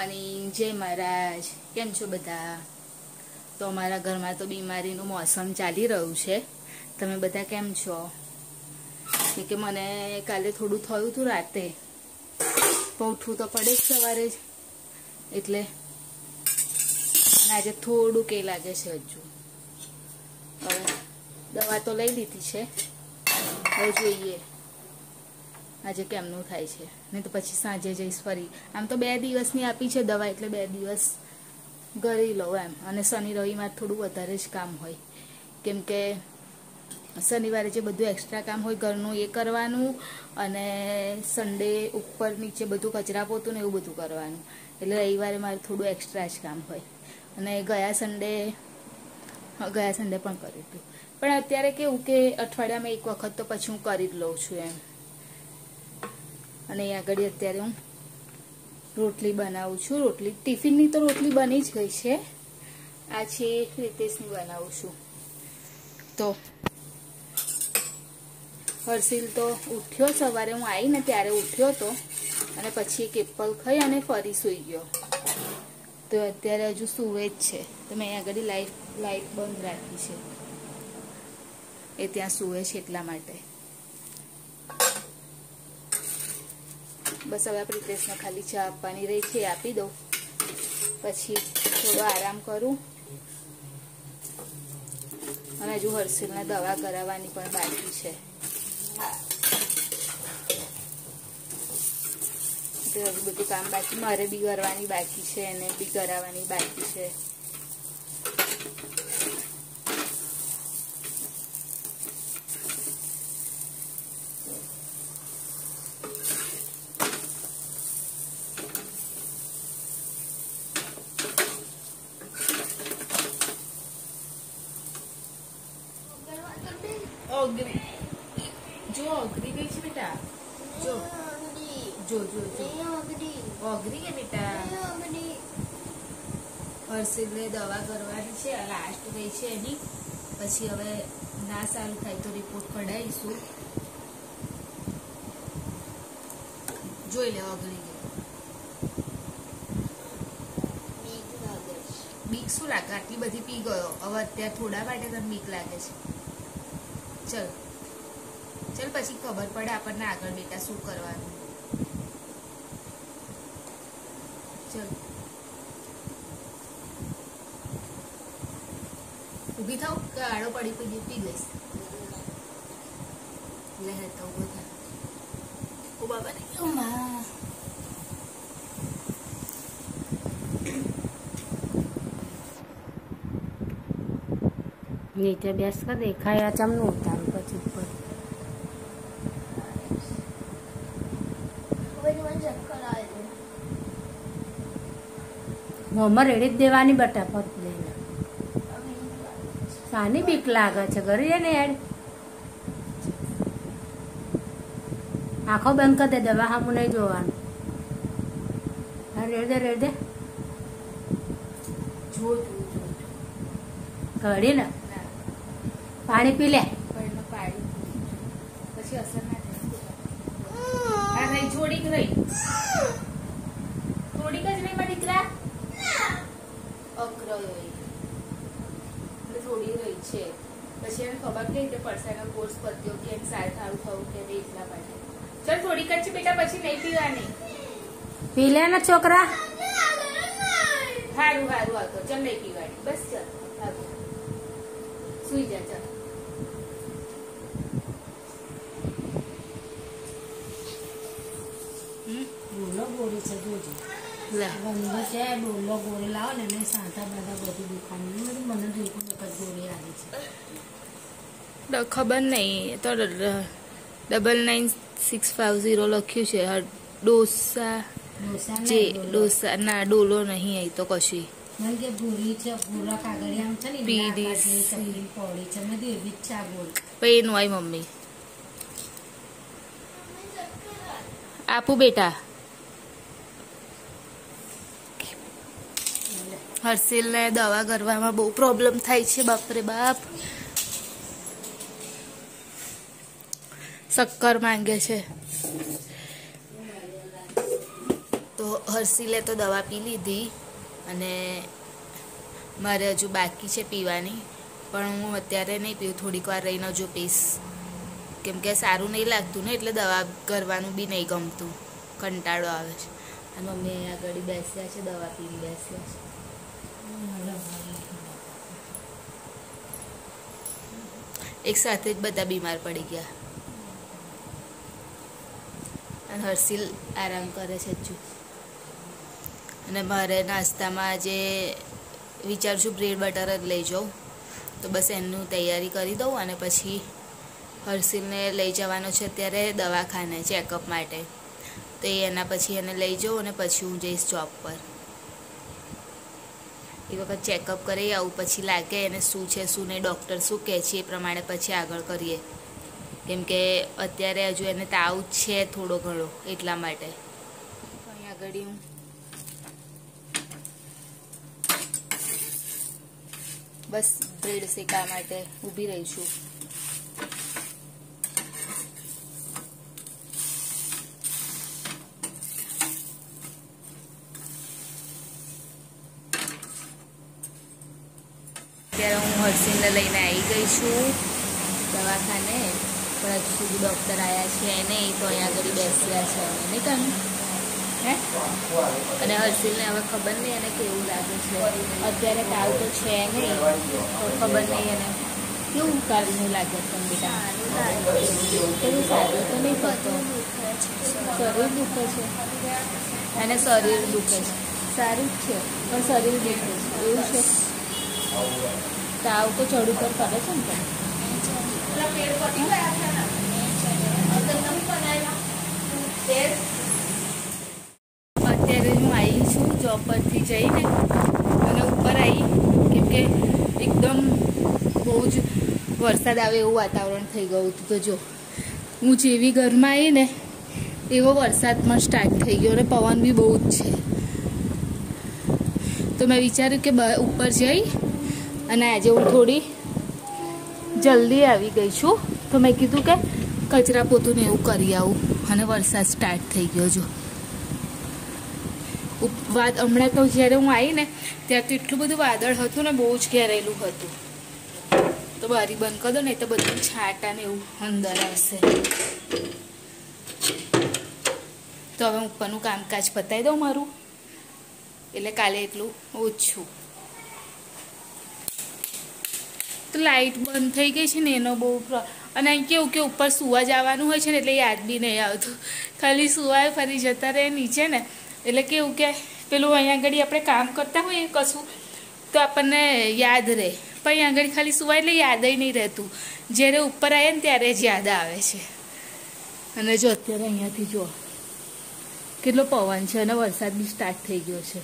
Morning, જય મહારાજ. કેમ છો બધા? તો અમારા ઘરમાં તો બીમારીનું મોસમ ચાલી રહ્યું છે. તમે બધા કેમ છો? કે મને કાલે થોડું થયું હતું રાતે, પણ ઉઠવું તો પડે જ સવારે જ, એટલે આજે થોડું કે લાગે છે. હજુ હવે દવા તો લઈ લીધી છે, હવે જોઈએ આજે કેમનું થાય છે. નહીં તો પછી સાંજે જઈશ ફરી. આમ તો 2 દિવસની આપી છે દવા, એટલે 2 દિવસ ગળી લઉં એમ. અને શનિ રવિમાં થોડું વધારે જ કામ હોય, કેમ કે શનિવારે જે બધું એક્સ્ટ્રા કામ હોય ઘરનું એ કરવાનું, અને સન્ડે ઉપર નીચે બધું કચરા પોતું ને એવું બધું કરવાનું. એટલે રવિવારે મારે થોડું એક્સ્ટ્રા જ કામ હોય. અને ગયા સન્ડે પણ કર્યું હતું. પણ અત્યારે કેવું કે અઠવાડિયામાં 1 વખત તો પછી હું કરી જ લઉં છું એમ. અને આગળ અત્યારે હું રોટલી બનાવું છું. ટિફિનની તો રોટલી બની જ ગઈ છે. આ છે રિતેશની બનાવું છું. તો હર્ષિલ તો ઉઠ્યો, સવારે હું આવી ને ત્યારે ઉઠ્યો તો, અને પછી એક એપલ ખાઈ અને ફરી સૂઈ ગયો. તો અત્યારે હજુ સૂવે જ છે. તો મેં આગળ લાઈટ બંધ રાખી છે, એ ત્યાં સૂવે છે એટલા માટે. બસ હવે આપણે રિતેશને ખાલી ચા આપવાની રહી છે, આપી દઉં, પછી થોડો આરામ કરું. અને હજુ હર્ષિલને દવા કરાવવાની પણ બાકી છે. હજુ બધું કામ બાકી, મારે બી કરવાની બાકી છે, એને બી કરાવવાની બાકી છે. અઘરી જો, અઘરી ગઈ છે બેટા. જો જો જો અઘરી કે બેટા. હર્ષિલને દવા કરવાની છે, લાસ્ટ ગઈ છે એની. પછી હવે ના સારું થાય તો રિપોર્ટ કઢાવીશું. જોઈ લે અઘરી ગઈ. બીક શું લાગે? આટલી બધી પી ગયો, હવે અત્યારે થોડા માટે તને બીક લાગે છે? ચલ પછી ખબર પડે આપણને આગળ બેટા શું કરવાનું. ચલ ઊભી થાવ કે આડો પડી પી ગઈશ? લે તો ઊભો થાય. ઓ બાબા ને નીચે બેસ કર, દેખાય ચમનું ઉતારું પછી ઉપર. મોમાં રેડી જ દેવાની બટા પર લઈને. સાની બીક લાગે છે ઘરે ને યાર. આંખો બંધ કરી દે, દવા સામું નહીં જોવાનું. હા રેડ દે જો ઘડી ને પાણી પી લે. પછી અસર ના થાય. રહી થોડીક જ રહી મારા દીકરા. અકરાયો એટલે થોડી રહી છે. પછી એને ખબર કઈ રીતે પડશે એનો કોર્સ પત્યો કે સારું થવું કે એટલા માટે. ચાલ થોડીક જ છે બેટા, પછી નહીં પીવાની. પી લે ને છોકરા. સારું આવતો. ચાલ નહીં પીવાની, બસ ચાલ આવતો. સુઈ જા ચાલ. બોલો ગોળી છે જોજો. બંધ છે બોલો ગોળી લાવો ને એને સાંધા બાધા બધી દુકાનની મને જોઈતું વખત ગોળી આવી છે. ખબર નહીં, તો 99650 લખ્યું છે. ડોસા ના, ડોલો નહીં આવી તો કશી. મને કે ભૂરી છે, ભૂરા કાગળિયા છે ને પીડીસી પોળી છે, મેં એવી જ છે ગોળ. પછી એનું આવી મમ્મી આપું બેટા. હર્ષિલને દવા કરવામાં બહુ પ્રોબ્લેમ થાય છે, બાપરે બાપ. શક્કર માંગે છે, તો તો હર્ષિલે તો દવા પી લીધી અને મારે હજુ બાકી છે પીવાની, પણ હું અત્યારે નહીં પીવું, થોડીક વાર રહીને જો પીશ, કેમ કે સારું નહીં લાગતું ને એટલે દવા કરવાનું બી નહીં ગમતું, કંટાળો આવે છે. અને મમ્મી અહીંયા આગળ બેસ્યા છે, દવા પીને બેસ્યા છે. એક સાથે જ બધા બીમાર પડી ગયા અને હર્ષિલ આરામ કરે છે હજુ. અને મારે નાસ્તામાં આજે વિચારું છું બ્રેડ બટર જ લઈ જાઉં, તો બસ એનું તૈયારી કરી દઉં અને પછી હર્ષિલને લઈ જવાનો છે અત્યારે દવાખાને ચેકઅપ માટે, તો એના પછી એને લઈ જાઉં અને પછી હું જઈશ જોબ પર. એ વખત ચેકઅપ કરી આવું, પછી લાગે એને શું છે શું નહીં, ડૉક્ટર શું કહે છે એ પ્રમાણે પછી આગળ કરીએ, કેમ કે અત્યારે હજુ એને તાવ છે થોડો ઘણો, એટલા માટે. અહીં આગળ હું બસ બ્રેડ શેકવા માટે ઊભી રહી છું. અત્યારે હું હર્ષિલને લઈને આવી ગઈ છું દવાખાને, પણ હજુ સુધી ડૉક્ટર આવ્યા છે નહીં, તો અહીંયા આગળ બેસ્યા છે અમે નહીં કામ હે. અને હર્ષિલને હવે ખબર નહીં એને કેવું લાગે છે, અત્યારે તાવ તો છે નહીં, તો ખબર નહીં એને કેવું કાલનું લાગે છે. બેટા કેવું સારું તો નહીં થતો, શરીર દુખે છે અને શરીર દુખે છે, સારું જ છે પણ શરીર દુખે છે એવું છે. તાવ તો ચડ ઉપર કરે છે ને, અત્યારે હું આવી છું જોબ પરથી જઈને અને ઉપર આવી, કેમ કે એકદમ બહુ જ વરસાદ આવે એવું વાતાવરણ થઈ ગયું હતું. તો જો હું જેવી ઘરમાં આવી ને એવો વરસાદમાં સ્ટાર્ટ થઈ ગયો અને પવન બી બહુ જ છે. તો મેં વિચાર્યું કે ઉપર જઈ અને આજે હું થોડી જલ્દી આવી ગઈ છું, તો મેં કીધું કે કચરા પોતું ને એવું કરી આવું, અને વરસાદ સ્ટાર્ટ થઈ ગયો. જો હમણાં તો જ્યારે હું આવી ને ત્યારે તો એટલું બધું વાદળ હતું ને, બહુ જ ઘેરેલું હતું, તો બારી બંધ કરી દો ને તો બધું છાંટા ને એવું અંદર આવશે. તો હવે હું ઉપરનું કામકાજ પતાવી દઉં મારું, એટલે કાલે એટલું ઓછું. તો લાઇટ બંધ થઈ ગઈ છે ને એનો બહુ અને અહીં કેવું કે ઉપર સુવા જવાનું હોય છે ને એટલે યાદ બી નહીં આવતું, ખાલી સુવાય ફરી જતા રહે નીચે ને, એટલે કેવું કે પેલું અહીંયા આગળ આપણે કામ કરતા હોઈએ કશું તો આપણને યાદ રહે, પણ અહીંયા આગળ ખાલી સુવાય એટલે યાદ નહીં રહેતું, જ્યારે ઉપર આવે ને ત્યારે જ યાદ આવે છે. અને જો અત્યારે અહીંયાથી જો કેટલો પવન છે અને વરસાદ બી સ્ટાર્ટ થઈ ગયો છે.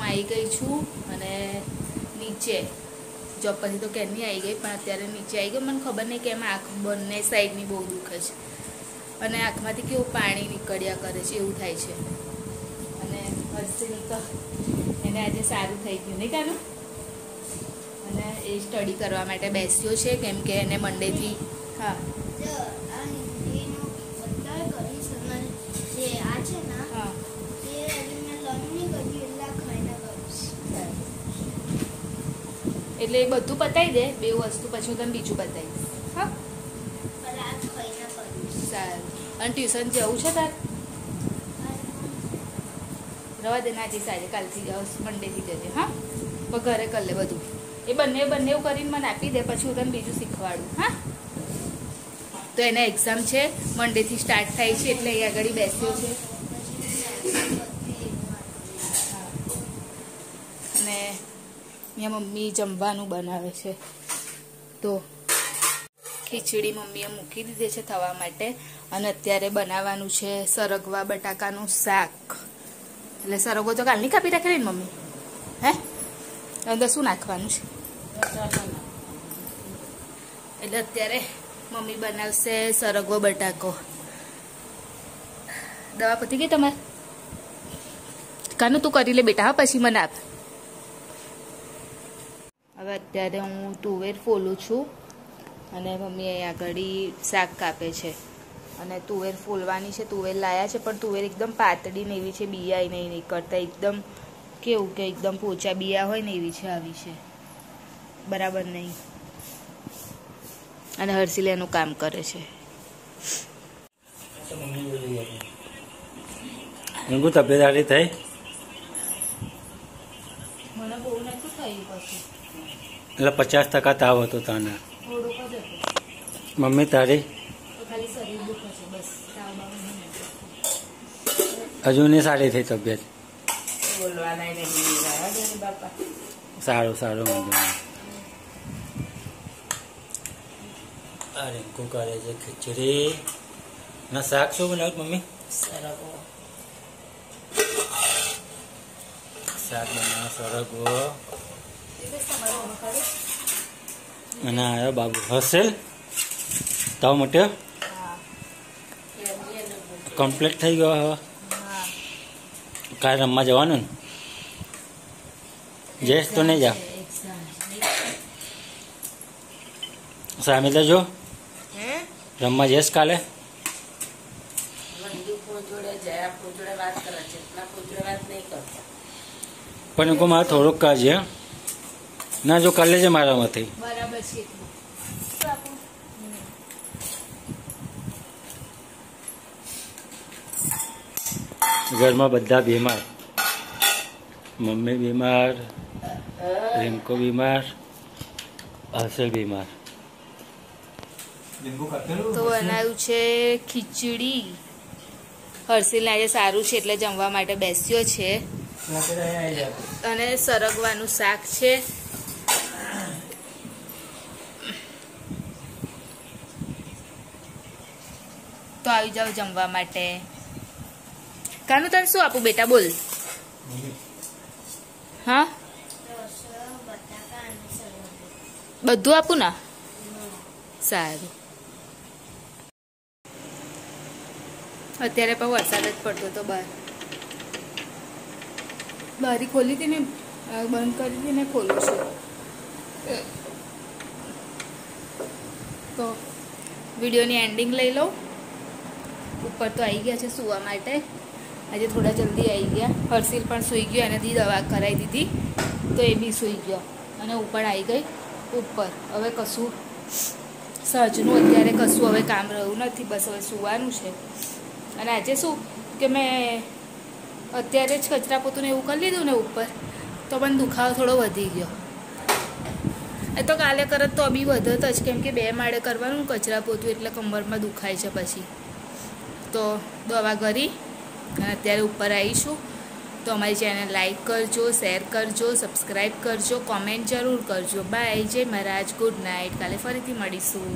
હું આવી ગઈ છું અને નીચે જોબ પરથી તો ક્યારની આવી ગઈ, પણ અત્યારે નીચે આવી ગઈ. મને ખબર નહીં કે એમાં આંખ બંને સાઈડની બહુ દુખે છે અને આંખમાંથી કેવું પાણી નીકળ્યા કરે છે એવું થાય છે. અને હર્ષની તો એને આજે સારું થઈ ગયું નહીં કાનું, અને એ સ્ટડી કરવા માટે બેસ્યો છે કેમ કે એને મંડેથી હા એટલે એ બધું પતાવી દે બે વસ્તુ, પછી હું તને બીજું બતાવીશ. હા સારું. અને ટ્યુશન જવું છે તાર? રવા દે નાચી સાજે, કાલથી મંડેથી જજે. હા પણ ઘરે કરી લે બધું. એ બંને એવું કરીને મને આપી દે, પછી હું તને બીજું શીખવાડું. હા તો એને એક્ઝામ છે, મંડેથી સ્ટાર્ટ થાય છે એટલે અહીં આગળ બેસ્યો છે. અને અહીંયા મમ્મી જમવાનું બનાવે છે. તો ખીચડી મમ્મીએ મૂકી દીધી છે થવા માટે, અને અત્યારે બનાવવાનું છે સરગવા બટાકાનું શાક. એટલે સરગવો તો કાલની કાપી રાખેલી ને મમ્મી? હે અંદર શું નાખવાનું છે? એટલે અત્યારે મમ્મી બનાવશે સરગવો બટાકો. દવા પતી ગઈ તમારે? કાનું તું કરી લે બેટા, હા પછી મને આપ. હવે અત્યારે હું તુવેર ફોલું છું અને મમ્મી અહીં આગળ શાક કાપે છે. અને તુવેર ફોલવાની છે, તુવેર લાયા છે પણ તુવેર એકદમ પાતળી ને એવી છે, બિયા નહીં નીકળતા. એકદમ કેવું કે એકદમ પોચા બિયા હોય ને એવી છે, આવી છે, બરાબર નહીં. અને હર્ષિલ એનું કામ કરે છે. તબિયત સારી થઈ? મને બહુ નથી થયું પછી, એટલે 50% તાવ હતો તને? થોડુંક જ હતું. મમ્મી તારી? ખાલી શરીર દુખે છે બસ, તાવ બાવ નહીં. હજુ નહીં સારી થઈ તબિયત? બાપા સારું સારું વાંધો નહીં. આ રીંકુ કરે છે ખીચડી ના શાક. શું બનાવ્યું મમ્મી? સરગવો. શાક બનાવ સરગવો. અને આવ્યો બાબુ હર્ષિલ, તાવ મટ્યો? કમ્પ્લીટ થઈ ગયો. હવે કાલે રમવા જવાનું ને? જઈશ તો નહીં જા? સામે તો જો રમવા જઈશ કાલે? પણ કહું મારે થોડુંક કાઢજે ના, જો કાલે છે મારામાંથી. બરાબર છે. ઘરમાં બધા બીમાર, મમ્મી બીમાર, રીંકો બીમાર, હર્ષિલ બીમાર. તો બનાવ્યું છે ખીચડી. હર્ષિલને આજે સારું છે એટલે જમવા માટે બેસ્યો છે. અને સરગવાનું શાક છે. તો આવી જાવ જમવા માટે. કાનું તને શું આપું બેટા, બોલ. હા બધું આપું ને? સારું. અત્યારે પણ વરસાદ જ પડતો હતો બહાર. બારી ખોલી હતી ને, બંધ કરી હતી ને, ખોલું છું. તો વિડીયોની એન્ડિંગ લઈ લઉં. ઉપર તો આવી ગયા છે સૂવા માટે. આજે થોડા જલ્દી આવી ગયા. હર્ષિલ પણ સૂઈ ગયો, એનાથી દવા કરાવી દીધી તો એ બી સૂઈ ગયો. અને ઉપર આવી ગઈ ઉપર. હવે કશું સહજનું અત્યારે કશું હવે કામ રહ્યું નથી, બસ હવે સૂવાનું છે. અને આજે શું કે મેં અત્યારે જ કચરા પોતું ને એવું કરી લીધું ને ઉપર, તો પણ દુખાવો થોડો વધી ગયો. એ તો કાલે કરત તો બી વધત જ, કેમ કે 2 માળે કરવાનું કચરા પોતું એટલે કમરમાં દુખાય છે પછી. તો દવા કરી અને અત્યારે ઉપર આવીશું. તો અમારી ચેનલ લાઈક કરજો, શેર કરજો, સબસ્ક્રાઈબ કરજો, કોમેન્ટ જરૂર કરજો. બાય. જય મહારાજ. Good night. કાલે ફરીથી મળીશું.